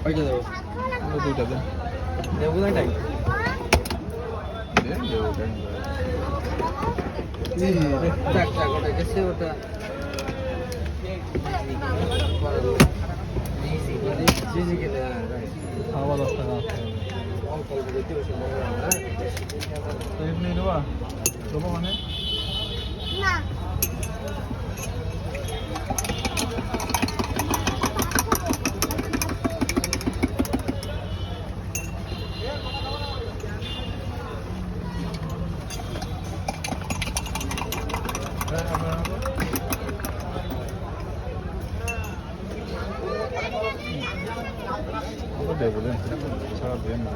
কয়টা দেবো? দুইটা দেন। দেবো না টাইম। যাক যাক ওটা গেছে ওটা। জিজি গেলে খাওয়া 10 টাকা। অল্প অল্প দিতে বসে না। তো এমনি নেবা? দেবো মানে? না দেবো দেন। সারা দেন না।